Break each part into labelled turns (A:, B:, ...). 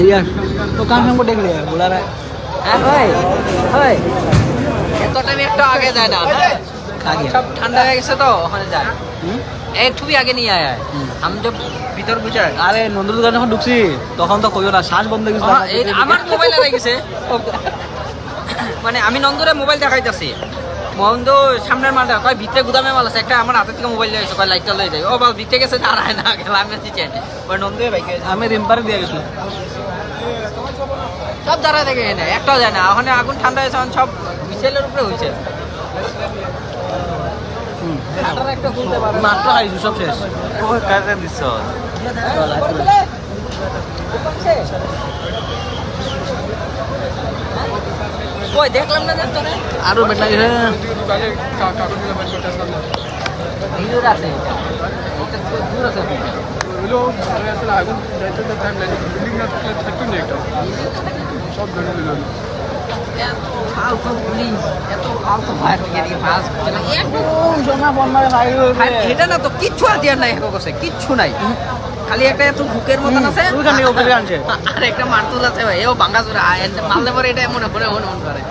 A: यार तो काम हमको देख लिया बुला रहा है ओए
B: এত টাইম একটা আগে যায় না
A: खा गया
B: সব ঠান্ডা হয়ে গেছে তো ওখানে যায় একটু আগে নিয়ে আয় আমি তো ভিতর বুঝাই
A: আরে নন্দুর দোকানে যখন ঢুকছি তখন তো কইও না শ্বাস বন্ধ হয়ে গেছে
B: আমার মোবাইলে লাগিছে মানে আমি নন্দুরে মোবাইল দেখাইতাছি মন্দ সামনের মালটা কয় ভিতরে গুদামে মাল আছে একটা আমার হাতে থেকে মোবাইল লইছে কয় লাইটটা লই যায় ও বাল ভিতরে গেছে দাঁড়ায় না গেল আমি দিচ্ছি ওই নন্দুরে বাইকে
A: আমি রিম্পারে দিয়ে গেছিল
B: সব দাঁড়ায় দেখে না একটাও যায় না ওখানে আগুন ঠান্ডা হয়েছে সব মিসাইলের উপরে হয়েছে একটা খুলতে পারে
A: মাত্র খাইছো সব শেষ
C: ও কাজে দিছ
B: ওই দেখলাম না তোরে
A: আরো বেটা গেছে
B: ভিতরে আছে এটা দূর আছে
D: হলো আসলে আগুন যাইতে তো টাইম লাগে বিল্ডিং না থাকলে থাকতো না একটা সব ধরে নিল
B: এত ফালতু পুলিশ এত ফালতু ফায়ার ব্রিগেড ফাস্ট একদম
A: জমা বন মারে ভাই
B: এটা না তো কিচ্ছু আর দিয়ার নাই এখন কাছে কিচ্ছু নাই খালি একটা এত হুকের মতন আছে
A: ওখানে ওপরে আনছে
B: আর একটা মারতুল আছে ভাই এও ভাঙা চুরা মারলে পরে এটা মনে করে মন করে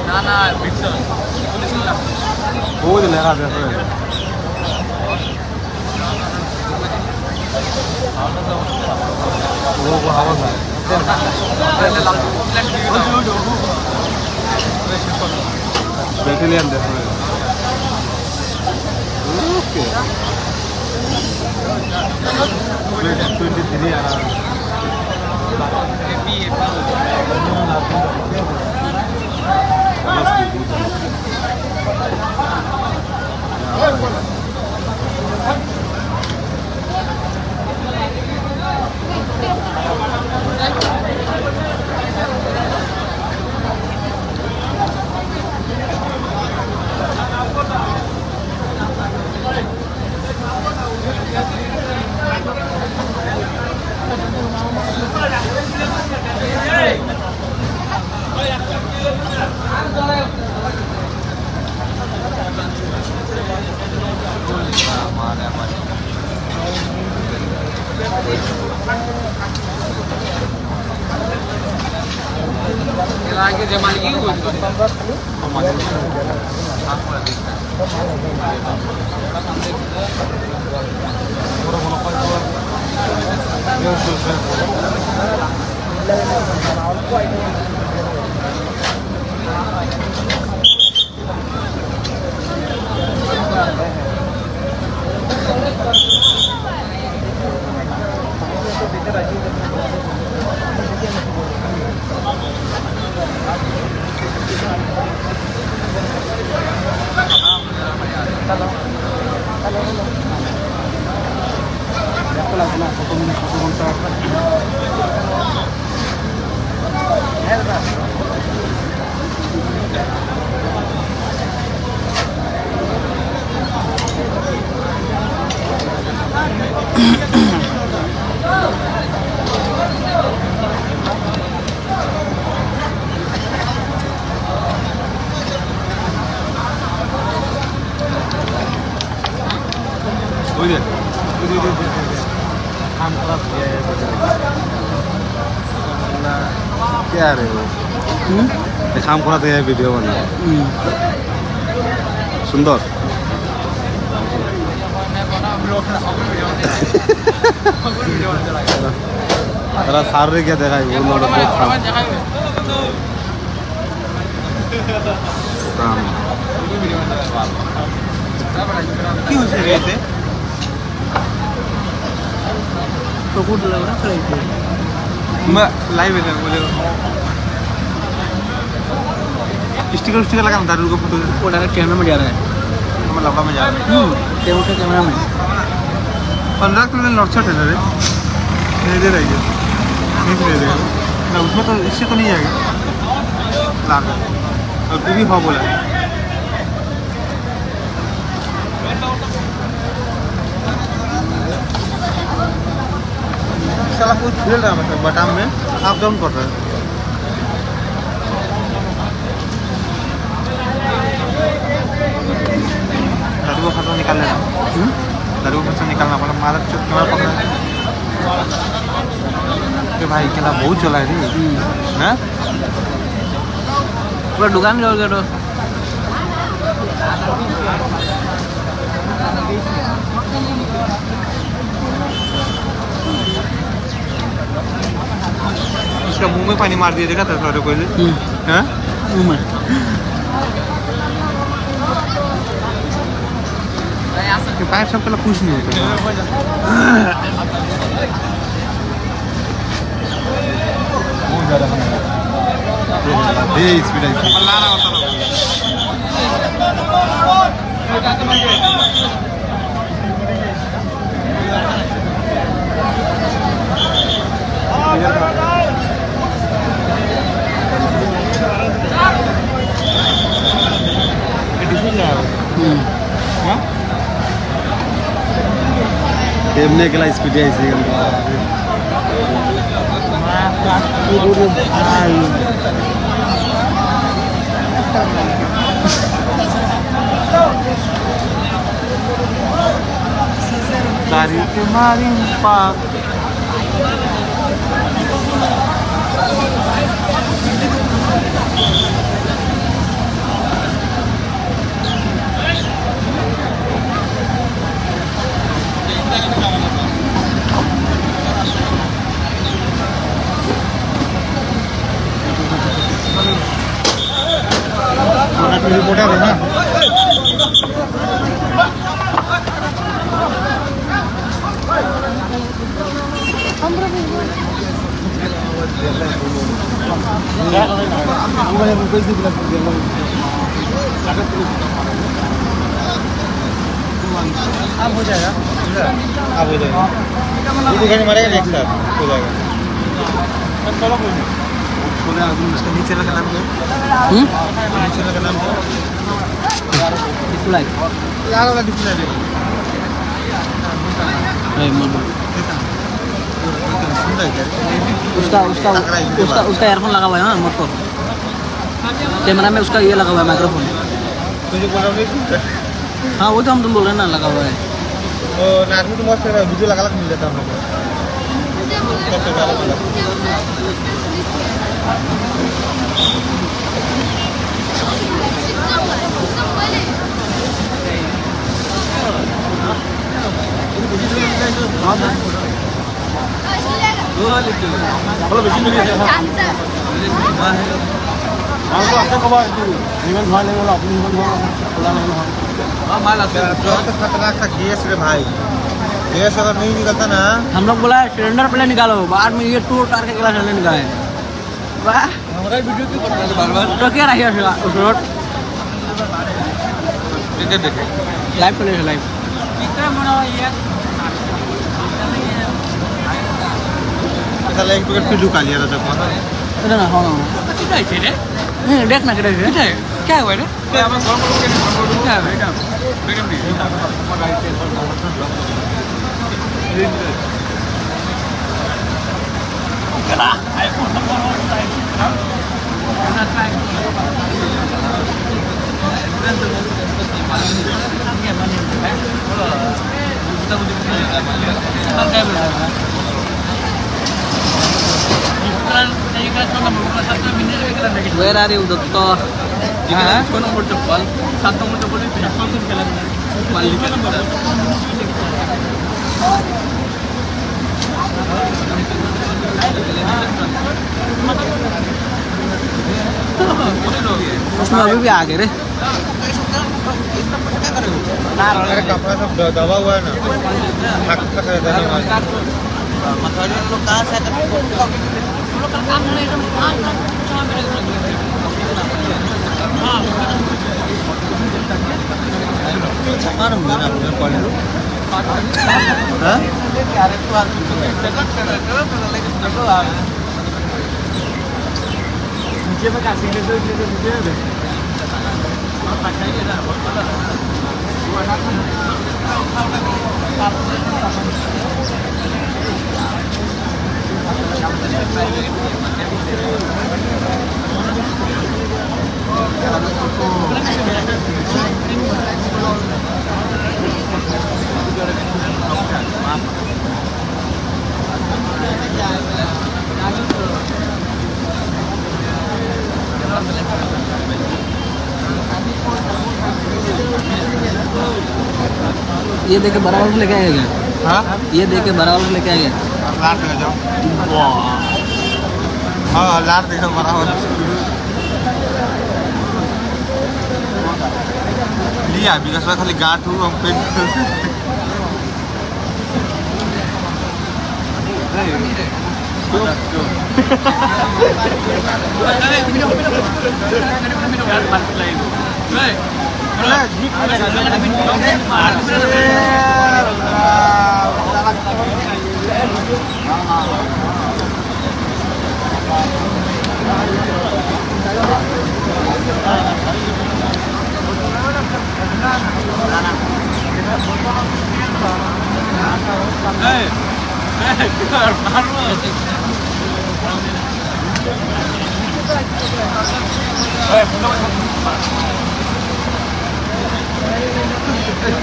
B: না না
C: বহুত লেখা আছে ও হাওয়া না ব্যাটালিয়ন দেখো ওকে 23 আর
B: Mana
C: क्या रे वो काम करा थे वीडियो बना सुंदर तेरा सार रे क्या देखा वो लोग क्यों से रहे थे
A: तो गुड लग रहा है
C: मैं लाइव है मुझे स्टिकर लगा दारू को फोटो
A: वो डायरेक्ट कैमरा में जा रहा है
C: मैं लंबा में जा रहा
A: कैमरा में
C: 15 किलो लॉटशॉट है रे नहीं दे रही है नहीं दे देगा ना उसमें तो इससे तो नहीं आएगा लाख और तू भी हाँ बोला साला कुछ खेल रहा है मतलब बटाम में आप डाउन कर रहे हैं दारू को खत्म निकाल लेना दारू को खत्म निकालना पड़ा मादर चुप कैमरा पकड़ा ये भाई खेला बहुत चला है रे ना
A: पूरा दुकान जाओगे तो
C: उसका मुंह में पानी मार दिया देखा था थोड़े कोई हाँ पैर सब पहले कुछ नहीं होता बहुत ज़्यादा स्पीड है ला रहा होता खेलने के लिए स्पीड है इसी dari kemarin Pak रिपोर्टर है ना अब हो जाएगा अब हो जाएगा वीडियो मारेगा एक साथ हो जाएगा उसका नीचे का नाम क्या नीचे का नाम
A: डिस्प्ले
C: लाल वाला डिस्प्ले है
A: उसका उसका उसका उसका ईयरफोन लगा हुआ है ना मत को कैमरा में उसका ये लगा हुआ है माइक्रोफोन
C: तुझे बोल रहा हूँ
A: हाँ वो तो हम तुम बोल रहे हैं ना लगा हुआ है
C: नार्मी तो मस्त है वीडियो लगा मिल जाता हम लोग खतरनाक था गैस रे भाई, गैस अगर नहीं निकलता ना।
A: हम लोग बोला सिलेंडर पहले निकालो, बाद में ये टूर उतार के गिलास ले निकाले। वाह
D: हमारा वीडियो क्यों कर रहा है बार-बार?
A: तो क्या रही है उस रोड
C: देखे
A: लाइव पे ले लाइव
C: साला एक पैकेट फिर ढुका लिया था चक्का।
A: इधर ना हाँ नहीं देख ना किधर है
B: क्या हुआ रे?
D: क्या हमें गरम करके क्या है बेटा? बेटा नहीं।
A: Where are you, Doctor?
D: हाँ? कौन नंबर चप्पल? 7 नंबर चप्पल है। 5 नंबर खेला है। मालिक का नंबर है।
A: उसमें अभी भी आ गए रे
C: अरे कपड़ा सब दबा हुआ है ना, थक थक रहता है
D: नीचे में काशी ले तो नीचे है।
A: ये देखे बराबर लेके आएगा
C: हाँ
A: ये देखे बराबर लेके आएगा
C: लाट ले जाओ। हाँ लाट देखो बराबर लिया बिकॉज मैं खाली गांठ हूँ हम पेट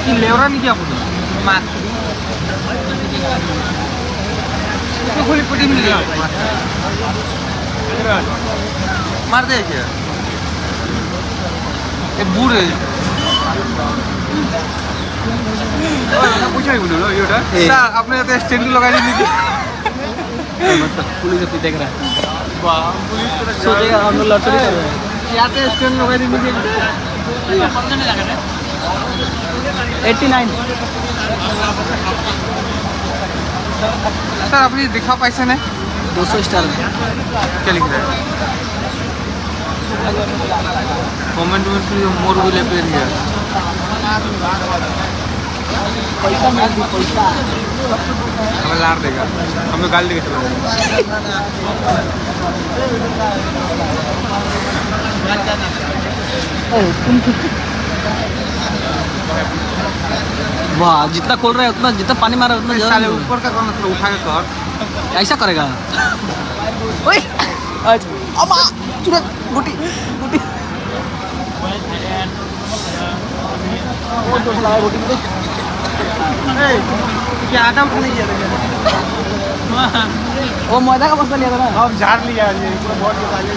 B: लेवरा नहीं किया पुलिस मार तो गोली पटी मिल गया मार दे क्या ये बूढ़े
D: पूछा ही बोलो ये उठा।
C: सर आपने तो स्टैंड लगा दी थी
A: पुलिस अपनी देख रहा है
D: वाह पुलिस तो
A: सोचेगा हम लोग लड़ते कर रहे हैं
C: यहाँ पे स्टैंड लगा दी मुझे
A: 89
C: सर अपनी दिखा पैसे ने
A: 200 स्टार
C: क्या लिख रहा है कमेंट में मोर भी ले पे गया
A: पैसा मैं दी पैसा
C: हमें लाड़ देगा हमें गाली देगा चलो
A: वाह जितना खोल रहा है उतना जितना पानी मारा है उतना
C: साले
A: ज्यादा
C: ऊपर का कौन मतलब उठा के कर
A: ऐसा करेगा ओए आज अम्मा तुरंत गुटी गुटी वो तो लगा गुटी में
C: क्या आदम खाने किया था
A: वो मैदा का बस्ता लिया था ना
C: अब झाड़ लिया ये पूरा बहुत निकाले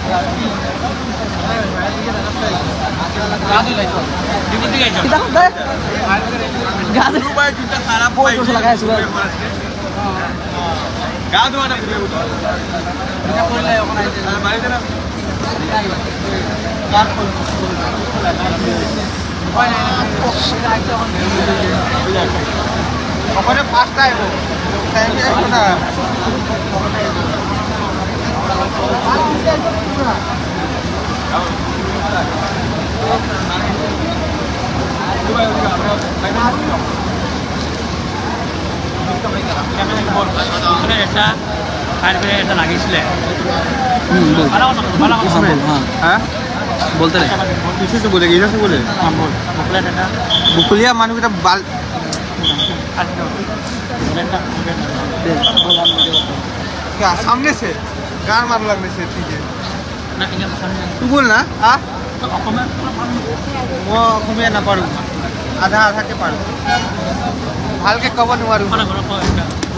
A: कितना होता है गाद
C: भाई जूता खराब
A: बहुत जोर से लगाया सुबह
C: गाद वाला ওখানে পাঁচটা এলো টাইমে একটা
B: এটা লাগিছিলে
C: হ্যাঁ
A: बोलते रहे
C: किसी से बोलेगी इधर से बोले बुकुलिया मानो बेटा बाल क्या सामने से गान मार लगने से ठीक है तू बोल ना हाँ वो घूमे ना पड़ू आधा आधा के पड़ू हाल के कवर मारू